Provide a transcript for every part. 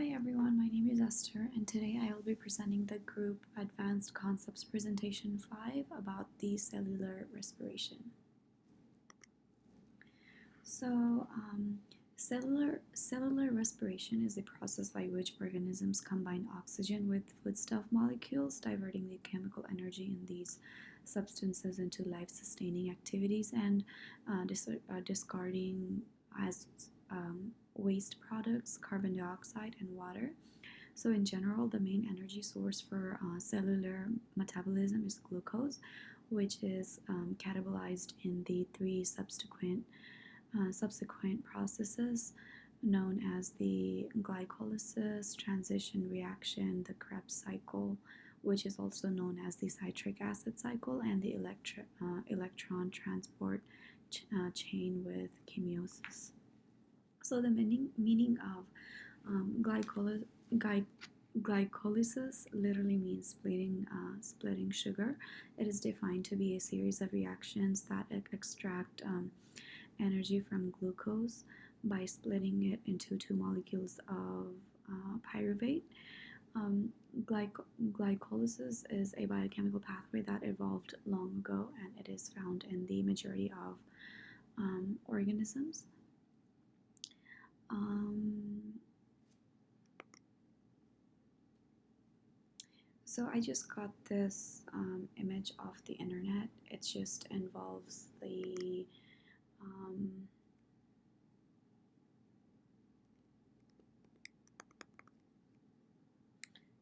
Hi everyone, my name is Esther, and today I will be presenting the group Advanced Concepts Presentation 5 about the cellular respiration. So, cellular respiration is a process by which organisms combine oxygen with foodstuff molecules, diverting the chemical energy in these substances into life-sustaining activities and discarding as waste products, carbon dioxide, and water. So, in general, the main energy source for cellular metabolism is glucose, which is catabolized in the three subsequent processes known as the glycolysis, transition reaction, the Krebs cycle, which is also known as the citric acid cycle, and the electron transport chain with chemosis. So the meaning of glycolysis literally means splitting sugar. It is defined to be a series of reactions that extract energy from glucose by splitting it into two molecules of pyruvate. Glycolysis is a biochemical pathway that evolved long ago, and it is found in the majority of organisms. So I just got this image off the internet. It just involves the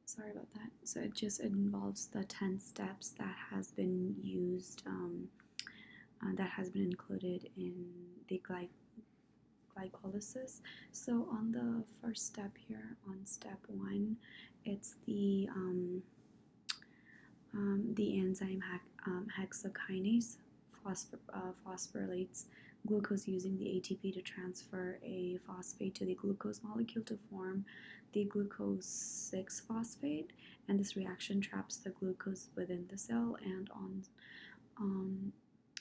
sorry about that. So it just involves the 10 steps that has been used, that has been included in the glycolysis. So on the first step here, on step 1, it's the enzyme hexokinase phosphorylates glucose using the ATP to transfer a phosphate to the glucose molecule to form the glucose 6-phosphate, and this reaction traps the glucose within the cell. And on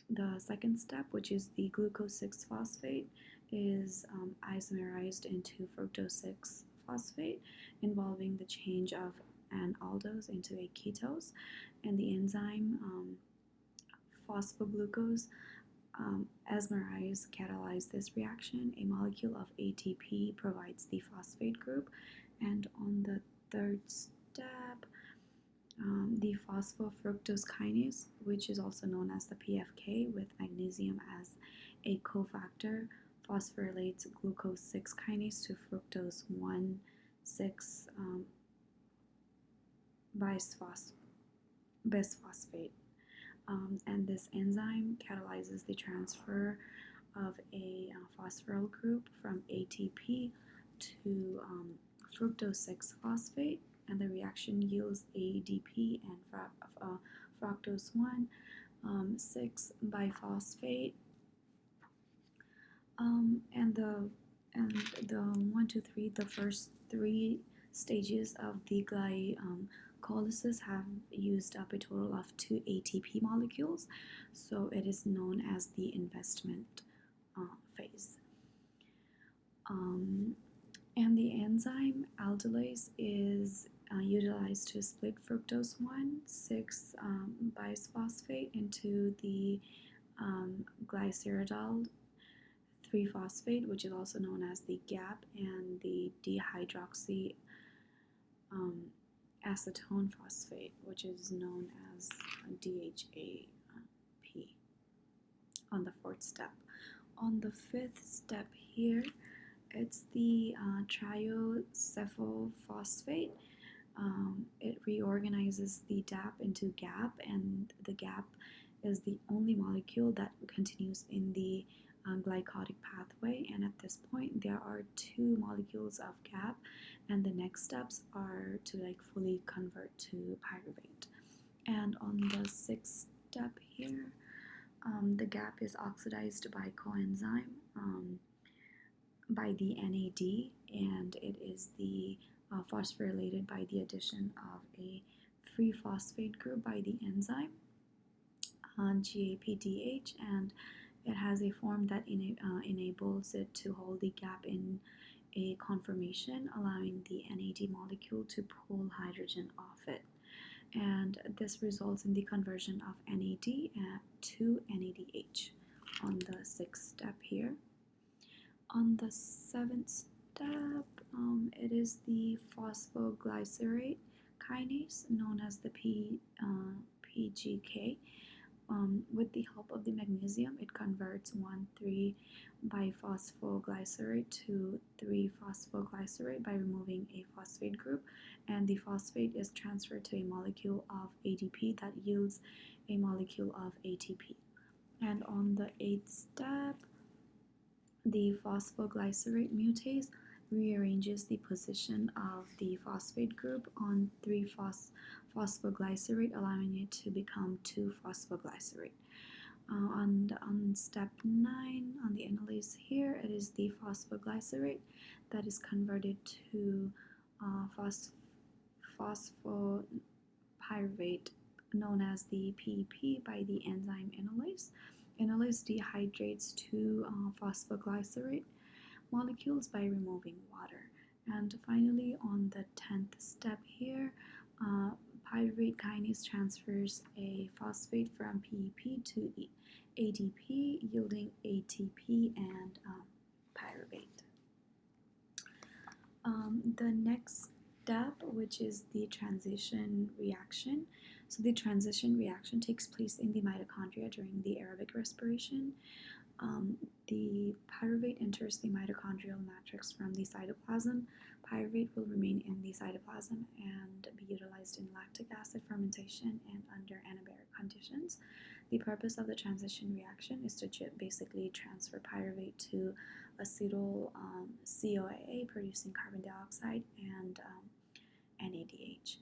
the second step, which is the glucose 6-phosphate, is isomerized into fructose 6-phosphate, involving the change of an aldose into a ketose, and the enzyme phosphoglucose catalyze this reaction. A molecule of ATP provides the phosphate group, and on the third step, the phosphofructose kinase, which is also known as the PFK, with magnesium as a cofactor, phosphorylates glucose 6 kinase to fructose 1,6 bisphosphate. And this enzyme catalyzes the transfer of a phosphoryl group from ATP to fructose 6-phosphate, and the reaction yields ADP and fructose 1,6 biphosphate. And the 1, 2, 3, the first 3 stages of the glycolysis have used up a total of 2 ATP molecules, so it is known as the investment phase. And the enzyme aldolase is utilized to split fructose 1,6 bisphosphate into the glycerol 3-phosphate, which is also known as the GAP, and the dihydroxy acetone phosphate, which is known as DHAP, on the 4th step. On the 5th step here, it's the triocephalophosphate. It reorganizes the DAP into GAP, and the GAP is the only molecule that continues in the glycolytic pathway, and at this point there are 2 molecules of GAP, and the next steps are to fully convert to pyruvate. And on the 6th step here, the GAP is oxidized by coenzyme by the NAD, and it is the phosphorylated by the addition of a free phosphate group by the enzyme GAPDH, and it has a form that enables it to hold the GAP in a conformation, allowing the NAD molecule to pull hydrogen off it. And this results in the conversion of NAD to NADH on the 6th step here. On the 7th step, it is the phosphoglycerate kinase, known as the PGK. With the help of the magnesium, it converts 1,3-biphosphoglycerate to 3-phosphoglycerate by removing a phosphate group, and the phosphate is transferred to a molecule of ADP that yields a molecule of ATP. And on the 8th step, the phosphoglycerate mutase rearranges the position of the phosphate group on 3-phosphoglycerate, allowing it to become 2-phosphoglycerate. On step 9, on the enolase here, it is the phosphoglycerate that is converted to phosphopyruvate, known as the PEP, by the enzyme enolase. Enolase dehydrates 2 phosphoglycerate molecules by removing water. And finally, on the 10th step here, pyruvate kinase transfers a phosphate from PEP to ADP, yielding ATP and pyruvate. The next step, which is the transition reaction. So the transition reaction takes place in the mitochondria during the aerobic respiration. The pyruvate enters the mitochondrial matrix from the cytoplasm. Pyruvate will remain in the cytoplasm and be utilized in lactic acid fermentation and under anaerobic conditions. The purpose of the transition reaction is to basically transfer pyruvate to acetyl CoA, producing carbon dioxide and NADH.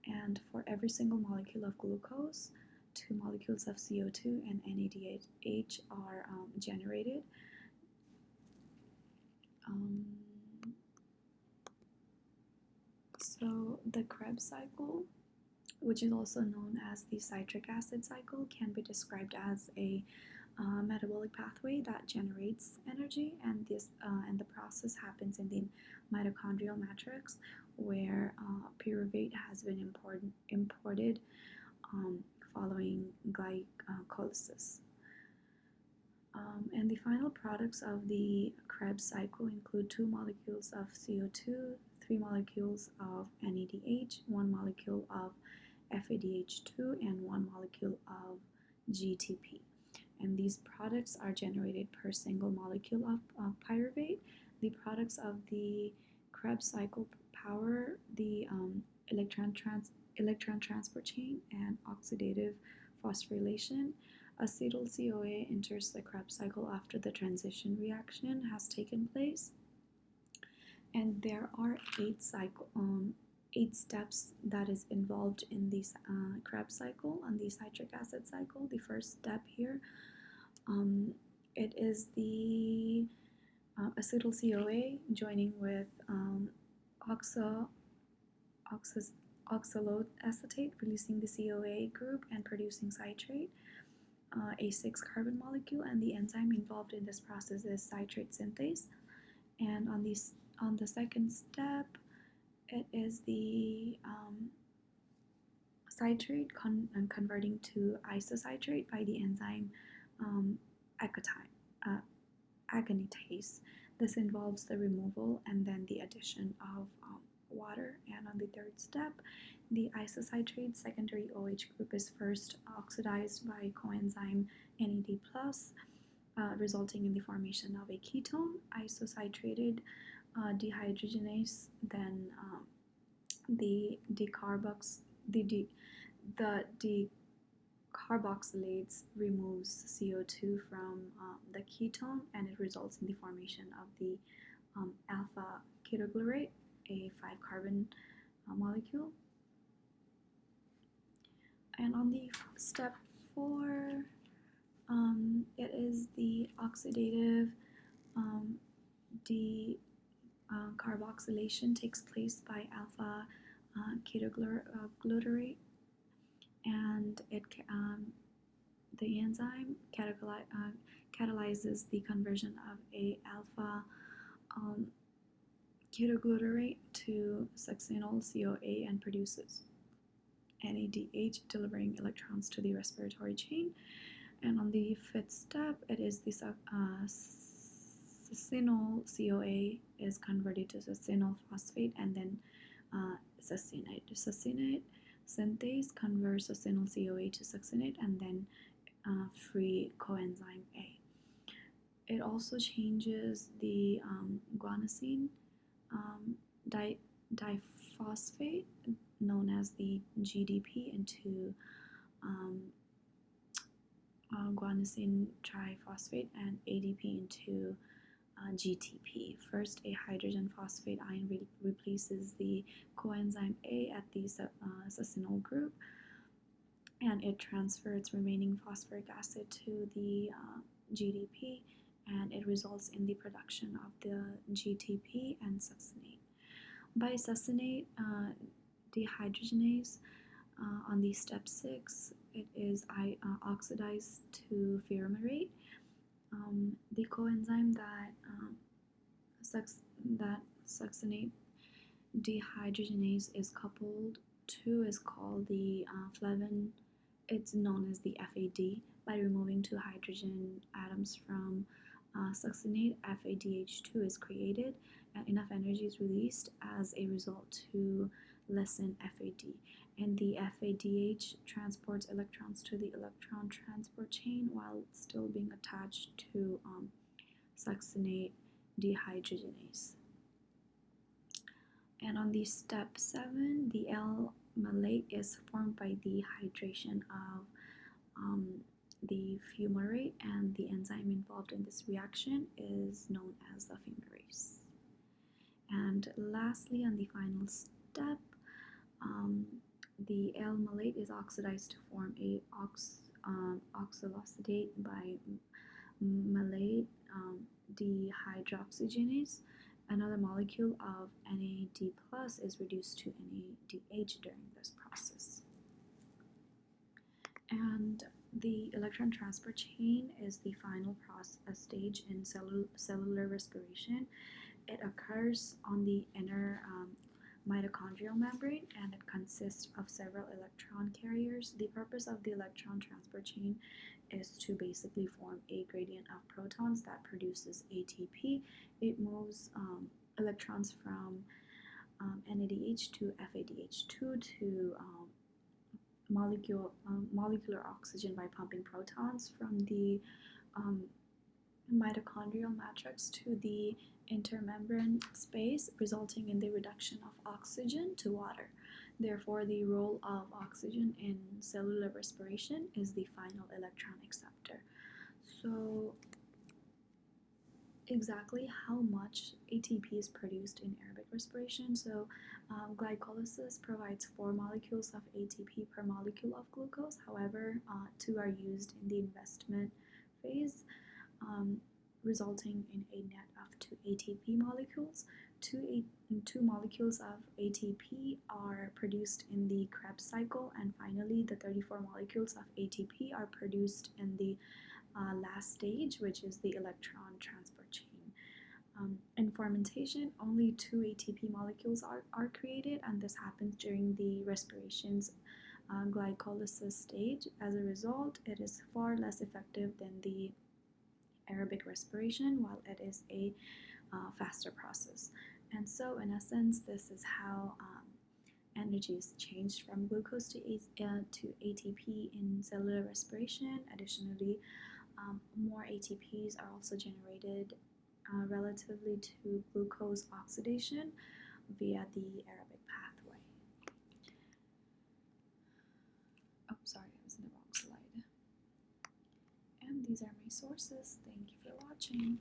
And for every single molecule of glucose, 2 molecules of CO2 and NADH are generated. So the Krebs cycle, which is also known as the citric acid cycle, can be described as a metabolic pathway that generates energy, and the process happens in the mitochondrial matrix, where pyruvate has been imported following glycolysis. And the final products of the Krebs cycle include 2 molecules of CO2, 3 molecules of NADH, 1 molecule of FADH2, and 1 molecule of GTP. And these products are generated per single molecule of pyruvate. The products of the Krebs cycle power the electron transport chain and oxidative phosphorylation. Acetyl CoA enters the Krebs cycle after the transition reaction has taken place. And there are 8 steps that is involved in the Krebs cycle and the citric acid cycle. The first step here, it is the acetyl CoA joining with oxaloate acetate, releasing the CoA group and producing citrate, a 6-carbon molecule, and the enzyme involved in this process is citrate synthase. And on the second step, it is the citrate converting to isocitrate by the enzyme agonitase. This involves the removal and then the addition of water. And on the third step, the isocitrate secondary OH group is first oxidized by coenzyme NAD+, resulting in the formation of a ketone, isocitrated dehydrogenase. Then the decarboxylates removes CO2 from the ketone, and it results in the formation of the alpha ketoglutarate, a 5-carbon molecule. And on the step 4, it is the oxidative decarboxylation takes place by alpha ketoglutarate, and the enzyme catalyzes the conversion of a alpha ketoglutarate to succinyl CoA and produces NADH, delivering electrons to the respiratory chain. And on the fifth step, it is the succinyl CoA is converted to succinyl phosphate and then succinate. Succinate synthase converts succinyl CoA to succinate and then free coenzyme A. It also changes the guanosine diphosphate, known as the GDP, into guanosine triphosphate and ADP into GTP. First, a hydrogen phosphate ion replaces the coenzyme A at the succinyl group, and it transfers remaining phosphoric acid to the GDP, and it results in the production of the GTP and succinate. By succinate dehydrogenase, on the step 6, it is oxidized to fumarate. The coenzyme that succinate dehydrogenase is coupled to is called the flavin. It's known as the FAD. By removing 2 hydrogen atoms from succinate, FADH2 is created, and enough energy is released as a result to lessen FAD. And the FADH transports electrons to the electron transport chain while still being attached to succinate dehydrogenase. And on the step 7, the L-malate is formed by the hydration of the fumarate, and the enzyme involved in this reaction is known as the fumarase. And lastly, on the final step, the L-malate is oxidized to form a oxaloacetate by malate dehydroxygenase. Another molecule of NAD+ is reduced to NADH during this process. And the electron transport chain is the final stage in cellular respiration. It occurs on the inner mitochondrial membrane, and it consists of several electron carriers. The purpose of the electron transport chain is to basically form a gradient of protons that produces ATP. It moves electrons from NADH to FADH2 to molecular oxygen by pumping protons from the mitochondrial matrix to the intermembrane space, resulting in the reduction of oxygen to water. Therefore, the role of oxygen in cellular respiration is the final electron acceptor. So, exactly how much ATP is produced in aerobic respiration? So, glycolysis provides 4 molecules of ATP per molecule of glucose. However, 2 are used in the investment phase, resulting in a net of 2 ATP molecules. 2 molecules of ATP are produced in the Krebs cycle, and finally the 34 molecules of ATP are produced in the last stage, which is the electron transport chain. In fermentation, only 2 ATP molecules are created, and this happens during the respiration's glycolysis stage. As a result, it is far less effective than the aerobic respiration, while it is a faster process. And so, in essence, this is how energy is changed from glucose to ATP in cellular respiration. Additionally, more ATPs are also generated relatively to glucose oxidation via the aerobic pathway. Oh, sorry, I was in the wrong slide. And these are my sources. Thank you for watching.